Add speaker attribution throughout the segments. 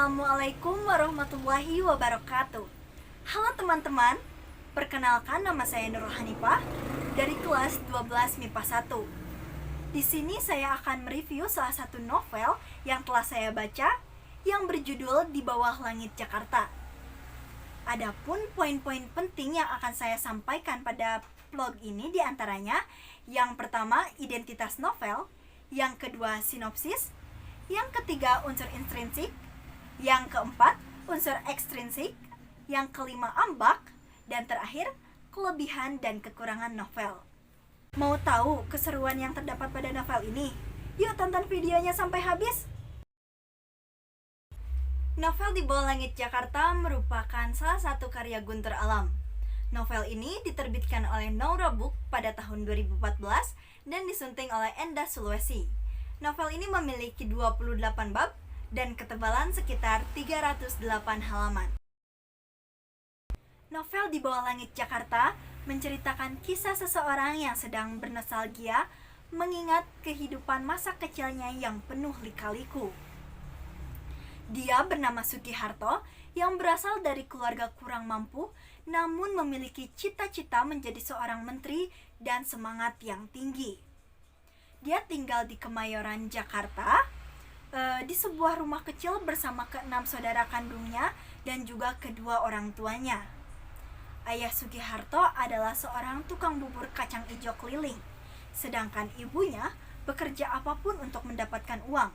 Speaker 1: Assalamualaikum warahmatullahi wabarakatuh. Halo teman-teman, perkenalkan nama saya Nurul Hanifah dari kelas 12 MIPA 1. Di sini saya akan mereview salah satu novel yang telah saya baca yang berjudul Di Bawah Langit Jakarta. Adapun poin-poin penting yang akan saya sampaikan pada vlog ini diantaranya: yang pertama, identitas novel; yang kedua, sinopsis; yang ketiga, unsur intrinsik; yang keempat, unsur ekstrinsik; yang kelima, ambak; dan terakhir, kelebihan dan kekurangan novel. Mau tahu keseruan yang terdapat pada novel ini? Yuk tonton videonya sampai habis. Novel Di Bawah Langit Jakarta merupakan salah satu karya Guntur Alam. Novel ini diterbitkan oleh Naura Book pada tahun 2014 dan disunting oleh Enda Sulawesi. Novel ini memiliki 28 bab dan ketebalan sekitar 308 halaman. Novel Di Bawah Langit Jakarta menceritakan kisah seseorang yang sedang bernostalgia mengingat kehidupan masa kecilnya yang penuh lika-liku. Dia bernama Sugiharto yang berasal dari keluarga kurang mampu, namun memiliki cita-cita menjadi seorang menteri dan semangat yang tinggi. Dia tinggal di Kemayoran, Jakarta, di sebuah rumah kecil bersama keenam saudara kandungnya dan juga kedua orang tuanya. Ayah Sugiharto adalah seorang tukang bubur kacang ijo keliling, sedangkan ibunya bekerja apapun untuk mendapatkan uang,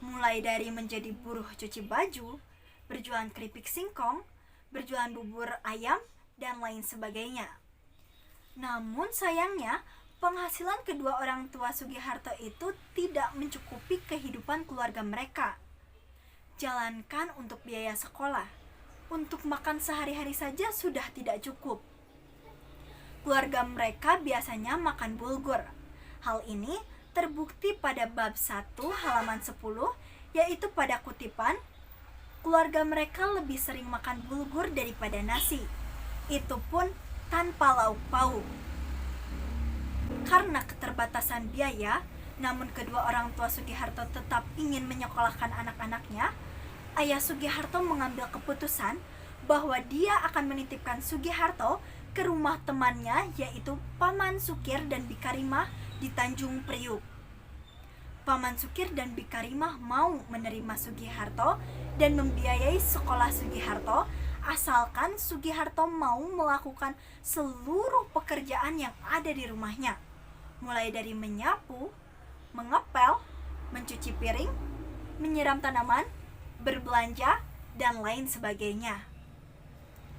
Speaker 1: mulai dari menjadi buruh cuci baju, berjualan keripik singkong, berjualan bubur ayam, dan lain sebagainya. Namun sayangnya, penghasilan kedua orang tua Sugiharto itu tidak mencukupi kehidupan keluarga mereka. Jangankan untuk biaya sekolah, untuk makan sehari-hari saja sudah tidak cukup. Keluarga mereka biasanya makan bulgur. Hal ini terbukti pada bab 1 halaman 10, yaitu pada kutipan, keluarga mereka lebih sering makan bulgur daripada nasi, itu pun tanpa lauk pauk. Karena keterbatasan biaya, namun kedua orang tua Sugiharto tetap ingin menyekolahkan anak-anaknya, ayah Sugiharto mengambil keputusan bahwa dia akan menitipkan Sugiharto ke rumah temannya, yaitu Paman Sukir dan Bikarimah di Tanjung Priuk. Paman Sukir dan Bikarimah mau menerima Sugiharto dan membiayai sekolah Sugiharto, asalkan Sugiharto mau melakukan seluruh pekerjaan yang ada di rumahnya, mulai dari menyapu, mengepel, mencuci piring, menyiram tanaman, berbelanja, dan lain sebagainya.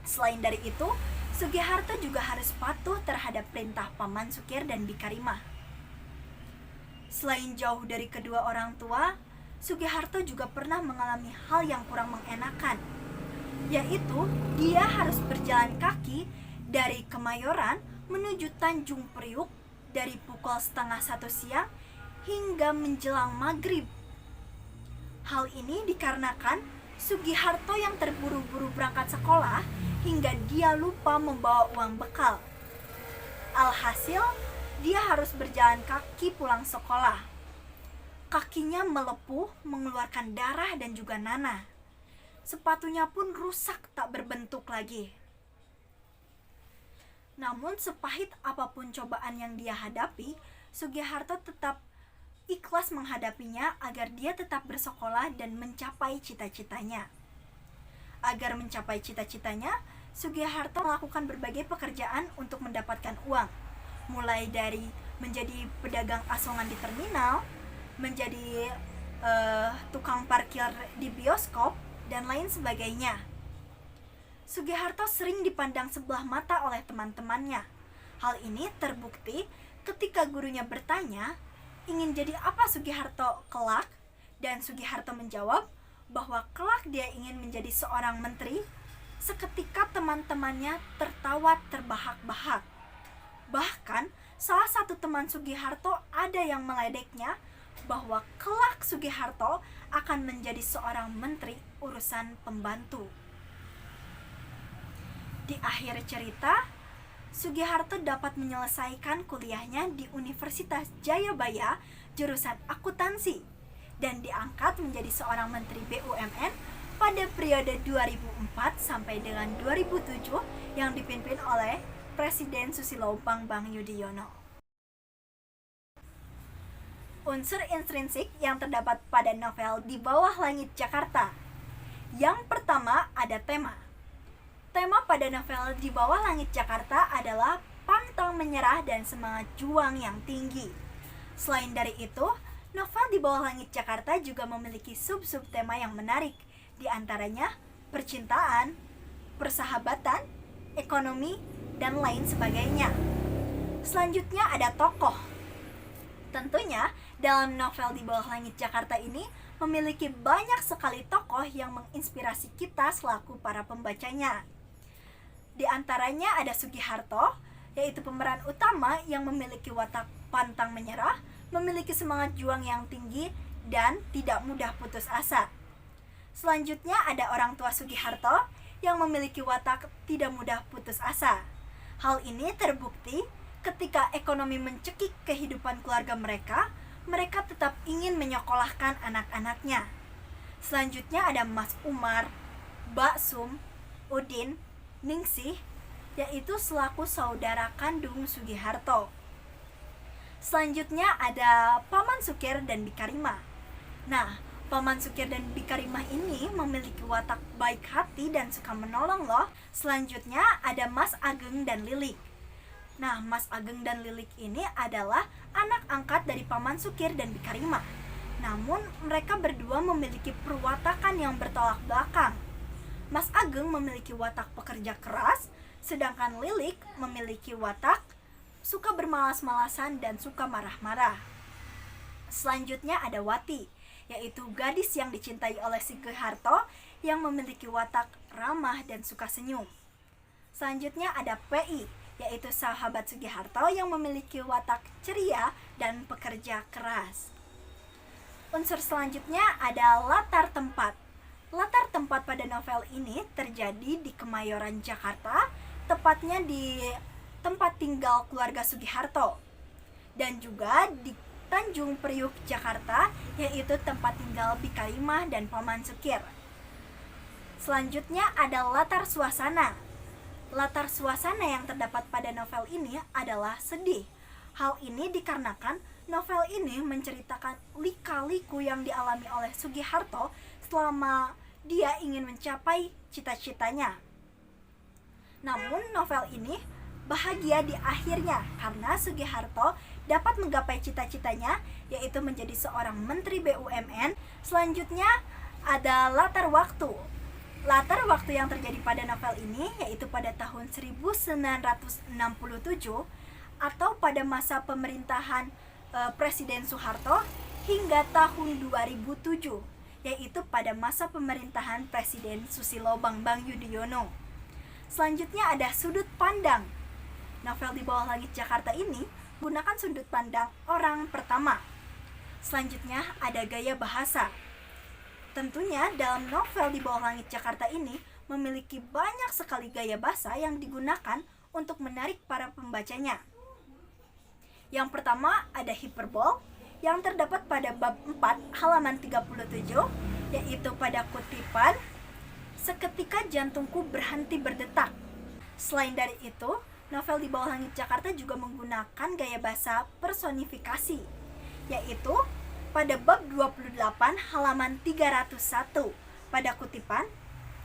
Speaker 1: Selain dari itu, Sugiharto juga harus patuh terhadap perintah Paman Sukir dan Bikarimah. Selain jauh dari kedua orang tua, Sugiharto juga pernah mengalami hal yang kurang mengenakan, yaitu dia harus berjalan kaki dari Kemayoran menuju Tanjung Priuk dari pukul 12:30 siang hingga menjelang maghrib. Hal ini dikarenakan Sugiharto yang terburu-buru berangkat sekolah hingga dia lupa membawa uang bekal. Alhasil, dia harus berjalan kaki pulang sekolah. Kakinya melepuh, mengeluarkan darah dan juga nanah. Sepatunya pun rusak tak berbentuk lagi. Namun sepahit apapun cobaan yang dia hadapi, Sugiharto tetap ikhlas menghadapinya agar dia tetap bersekolah dan mencapai cita-citanya. Agar mencapai cita-citanya, Sugiharto melakukan berbagai pekerjaan untuk mendapatkan uang, mulai dari menjadi pedagang asongan di terminal, menjadi tukang parkir di bioskop, dan lain sebagainya. Sugiharto sering dipandang sebelah mata oleh teman-temannya. Hal ini terbukti ketika gurunya bertanya, ingin jadi apa Sugiharto kelak? Dan Sugiharto menjawab bahwa kelak dia ingin menjadi seorang menteri. Seketika teman-temannya tertawa terbahak-bahak. Bahkan salah satu teman Sugiharto ada yang meledeknya bahwa kelak Sugiharto akan menjadi seorang menteri urusan pembantu. Di akhir cerita, Sugiharto dapat menyelesaikan kuliahnya di Universitas Jayabaya jurusan akuntansi dan diangkat menjadi seorang menteri BUMN pada periode 2004 sampai dengan 2007 yang dipimpin oleh Presiden Susilo Bambang Yudhoyono. Unsur intrinsik yang terdapat pada novel Di Bawah Langit Jakarta. Yang pertama ada tema. Tema pada novel Di Bawah Langit Jakarta adalah pantang menyerah dan semangat juang yang tinggi. Selain dari itu, novel Di Bawah Langit Jakarta juga memiliki sub-sub tema yang menarik, di antaranya percintaan, persahabatan, ekonomi, dan lain sebagainya. Selanjutnya ada tokoh. Tentunya, dalam novel Di Bawah Langit Jakarta ini memiliki banyak sekali tokoh yang menginspirasi kita selaku para pembacanya. Di antaranya ada Sugiharto, yaitu pemeran utama yang memiliki watak pantang menyerah, memiliki semangat juang yang tinggi, dan tidak mudah putus asa. Selanjutnya ada orang tua Sugiharto yang memiliki watak tidak mudah putus asa. Hal ini terbukti ketika ekonomi mencekik kehidupan keluarga mereka, mereka tetap ingin menyekolahkan anak-anaknya. Selanjutnya ada Mas Umar, Mbak Sum, Udin, Ningsih, yaitu selaku saudara kandung Sugiharto. Selanjutnya ada Paman Sukir dan Bikarima. Nah, Paman Sukir dan Bikarima ini memiliki watak baik hati dan suka menolong loh. Selanjutnya ada Mas Ageng dan Lilik. Nah, Mas Ageng dan Lilik ini adalah anak angkat dari Paman Sukir dan Bikarima. Namun, mereka berdua memiliki perwatakan yang bertolak belakang. Mas Ageng memiliki watak pekerja keras, sedangkan Lilik memiliki watak suka bermalas-malasan dan suka marah-marah. Selanjutnya ada Wati, yaitu gadis yang dicintai oleh Sugiharto yang memiliki watak ramah dan suka senyum. Selanjutnya ada PI, yaitu sahabat Sugiharto yang memiliki watak ceria dan pekerja keras. Unsur selanjutnya ada latar tempat. Latar tempat pada novel ini terjadi di Kemayoran, Jakarta, tepatnya di tempat tinggal keluarga Sugiharto, dan juga di Tanjung Priuk, Jakarta, yaitu tempat tinggal Bikarima dan Paman Sukir. Selanjutnya ada latar suasana. Latar suasana yang terdapat pada novel ini adalah sedih. Hal ini dikarenakan novel ini menceritakan lika-liku yang dialami oleh Sugiharto selama dia ingin mencapai cita-citanya. Namun novel ini bahagia di akhirnya karena Sugiharto dapat menggapai cita-citanya, yaitu menjadi seorang Menteri BUMN. Selanjutnya ada latar waktu. Latar waktu yang terjadi pada novel ini yaitu pada tahun 1967 atau pada masa pemerintahan Presiden Soeharto hingga tahun 2007, yaitu pada masa pemerintahan Presiden Susilo Bambang Yudhoyono. Selanjutnya ada sudut pandang. Novel Di Bawah Langit Jakarta ini gunakan sudut pandang orang pertama. Selanjutnya ada gaya bahasa. Tentunya dalam novel Di Bawah Langit Jakarta ini memiliki banyak sekali gaya bahasa yang digunakan untuk menarik para pembacanya. Yang pertama ada hiperbol yang terdapat pada bab 4 halaman 37, yaitu pada kutipan "Seketika jantungku berhenti berdetak". Selain dari itu, novel Di Bawah Langit Jakarta juga menggunakan gaya bahasa personifikasi, yaitu pada bab 28 halaman 301 pada kutipan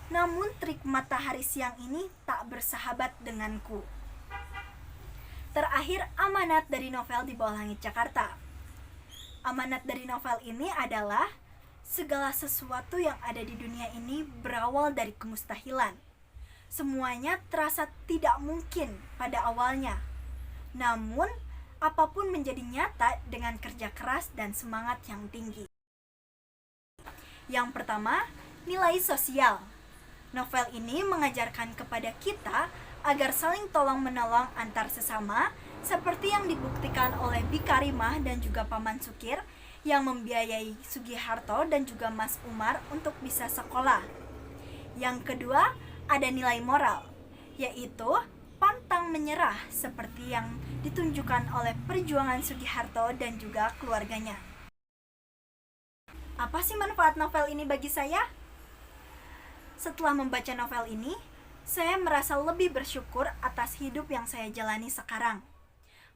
Speaker 1: "Namun terik matahari siang ini tak bersahabat denganku". Terakhir, amanat dari novel Di Bawah Langit Jakarta. Amanat dari novel ini adalah segala sesuatu yang ada di dunia ini berawal dari kemustahilan. Semuanya terasa tidak mungkin pada awalnya. Namun, apapun menjadi nyata dengan kerja keras dan semangat yang tinggi. Yang pertama, nilai sosial. Novel ini mengajarkan kepada kita agar saling tolong-menolong antar sesama, seperti yang dibuktikan oleh Bikarima dan juga Paman Sukir yang membiayai Sugiharto dan juga Mas Umar untuk bisa sekolah. Yang kedua, ada nilai moral, yaitu pantang menyerah seperti yang ditunjukkan oleh perjuangan Sugiharto dan juga keluarganya. Apa sih manfaat novel ini bagi saya? Setelah membaca novel ini, saya merasa lebih bersyukur atas hidup yang saya jalani sekarang.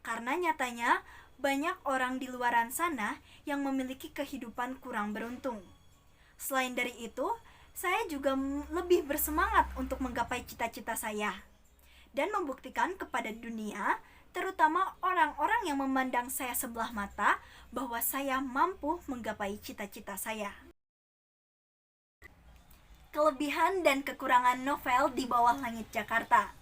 Speaker 1: Karena nyatanya banyak orang di luaran sana yang memiliki kehidupan kurang beruntung. Selain dari itu, saya juga lebih bersemangat untuk menggapai cita-cita saya dan membuktikan kepada dunia, terutama orang-orang yang memandang saya sebelah mata, bahwa saya mampu menggapai cita-cita saya. Kelebihan dan kekurangan novel Di Bawah Langit Jakarta.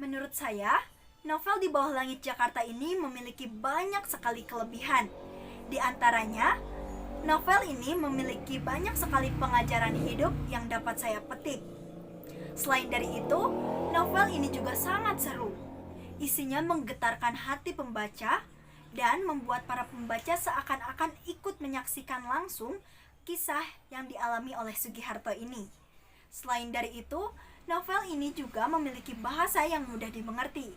Speaker 1: Menurut saya, novel Di Bawah Langit Jakarta ini memiliki banyak sekali kelebihan. Di antaranya, novel ini memiliki banyak sekali pengajaran hidup yang dapat saya petik. Selain dari itu, novel ini juga sangat seru. Isinya menggetarkan hati pembaca dan membuat para pembaca seakan-akan ikut menyaksikan langsung kisah yang dialami oleh Sugiharto ini. Selain dari itu, novel ini juga memiliki bahasa yang mudah dimengerti,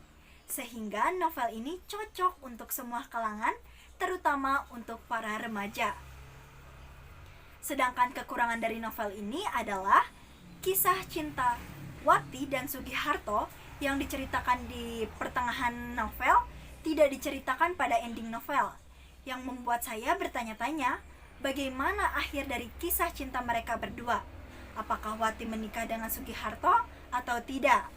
Speaker 1: sehingga novel ini cocok untuk semua kalangan, terutama untuk para remaja. Sedangkan kekurangan dari novel ini adalah kisah cinta Wati dan Sugiharto yang diceritakan di pertengahan novel tidak diceritakan pada ending novel, yang membuat saya bertanya-tanya bagaimana akhir dari kisah cinta mereka berdua. Apakah Wati menikah dengan Sugiharto atau tidak?